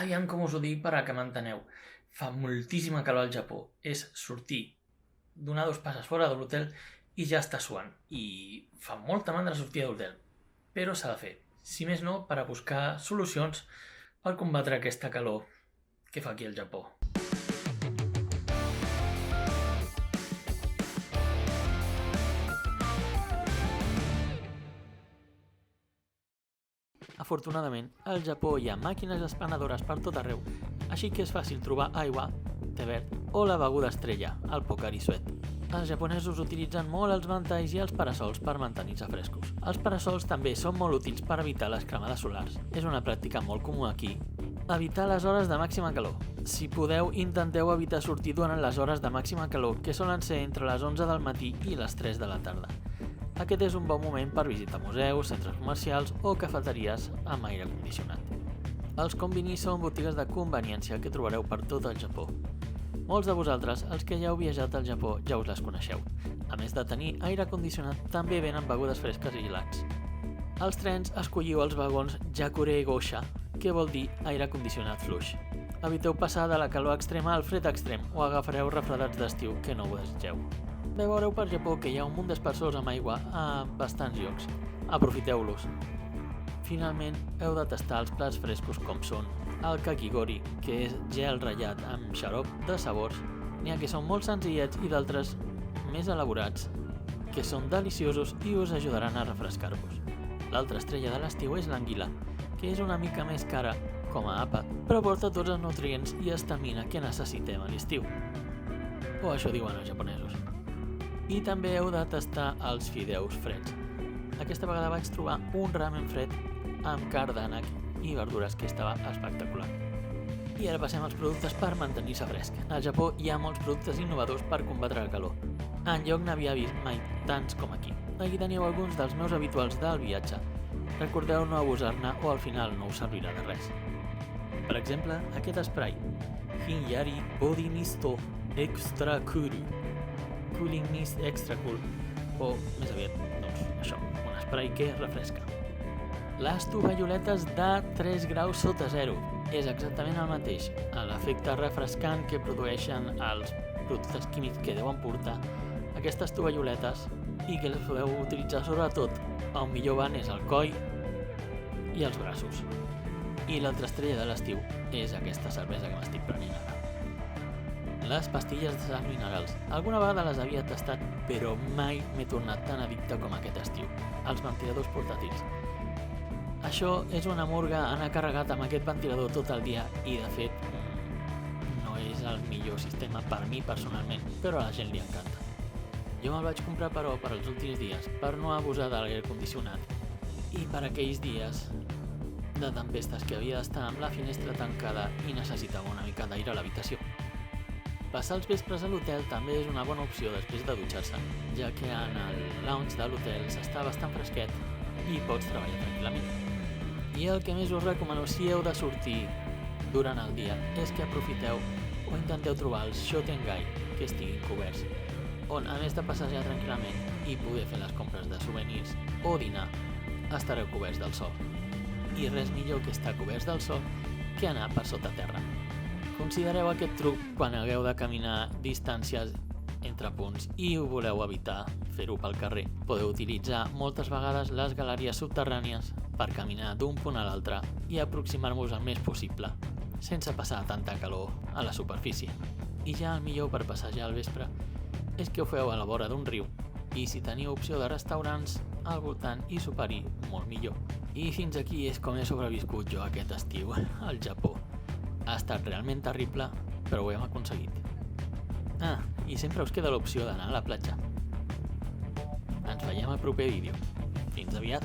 Aviam com us ho dic per a que m'enteneu. Fa moltíssima calor al Japó. És sortir, donar 2 passes fora de l'hotel i ja està suant. I fa molta mandra sortir de l'hotel. Però s'ha de fer. Si més no, per a buscar solucions per combatre aquesta calor que fa aquí al Japó. Afortunadament, al Japó hi ha màquines espanadores per tot arreu, així que és fàcil trobar aigua, té verd o la beguda estrella, el Pocari Sweat. Els japonesos utilitzen molt els ventalls i els parasols per mantenir-se frescos. Els parasols també són molt útils per evitar les cremades solars. És una pràctica molt comú aquí. Evitar les hores de màxima calor. Si podeu, intenteu evitar sortir durant les hores de màxima calor, que solen ser entre les 11 del matí i les 3 de la tarda. Aquest és un bon moment per visitar museus, centres comercials o cafeteries amb aire condicionat. Els konbinis són botigues de conveniència que trobareu per tot el Japó. Molts de vosaltres, els que ja heu viatjat al Japó, ja us les coneixeu. A més de tenir aire condicionat, també venen begudes fresques i gelats. Als trens escolliu els vagons Jakure Gosha, que vol dir aire condicionat fluix. Eviteu passar de la calor extrema al fred extrem o agafareu refredats d'estiu que no ho desitgeu. Veureu per Japó que hi ha un munt d'aspersors amb aigua a bastants llocs. Aprofiteu-los. Finalment, heu de tastar els plats frescos com són el kakigori, que és gel ratllat amb xarop de sabors. N'hi ha que són molt senzillets i d'altres més elaborats, que són deliciosos i us ajudaran a refrescar-vos. L'altra estrella de l'estiu és l'anguila, que és una mica més cara com a àpat, però porta tots els nutrients i estamina que necessitem a l'estiu. O això diuen els japonesos. I també heu de tastar els fideus freds. Aquesta vegada vaig trobar un ramen fred amb carn d'ànec i verdures que estava espectacular. I ara passem als productes per mantenir-se fresc. Al Japó hi ha molts productes innovadors per combatre la calor. Enlloc n'havia vist mai tants com aquí. Aquí teniu alguns dels meus habituals del viatge. Recordeu no abusar-ne o al final no us servirà de res. Per exemple, aquest spray. Hinyari Body Misto Extra Cool. Cooling Mist Extra Cool. O, més aviat, doncs això, un spray que refresca. Les tovalloletes de 3 graus sota zero. És exactament el mateix. L'efecte refrescant que produeixen els productes químics que deuen portar aquestes tovalloletes i que les podeu utilitzar sobretot on millor van és el coll i els braços. I l'altra estrella de l'estiu és aquesta cervesa que m'estic prenent ara. Les pastilles de sals minerals. Alguna vegada les havia tastat, però mai m'he tornat tan addicte com aquest estiu. Els ventiladors portàtils. Això és una murga anar carregat amb aquest ventilador tot el dia i, de fet, no és el millor sistema per mi personalment, però a la gent li encanta. Jo me'l vaig comprar, però, per als últims dies, per no abusar de l'aire condicionat i per aquells dies de tempestes que havia d'estar amb la finestra tancada i necessitava una mica d'aire a l'habitació. Passar els vespres a l'hotel també és una bona opció després de dutxar-se, ja que en el lounge de l'hotel s'està bastant fresquet i pots treballar tranquil·lament. I el que més us recomano si heu de sortir durant el dia és que aprofiteu o intenteu trobar els shotengai que estiguin coberts, on a més de passejar tranquil·lament i poder fer les compres de souvenirs o dinar, estareu coberts del sol. I res millor que estar coberts del sol que anar per sota terra. Considereu aquest truc quan hagueu de caminar distàncies entre punts i ho voleu evitar fer-ho pel carrer. Podeu utilitzar moltes vegades les galeries subterrànies per caminar d'un punt a l'altre i aproximar-vos el més possible, sense passar tanta calor a la superfície. I ja el millor per passejar al vespre és que ho feu a la vora d'un riu i si teniu opció de restaurants al voltant i sopar-hi, molt millor. I fins aquí és com he sobreviscut jo aquest estiu al Japó. Ha estat realment terrible, però ho hem aconseguit. I sempre us queda l'opció d'anar a la platja. Ens veiem al proper vídeo. Fins aviat!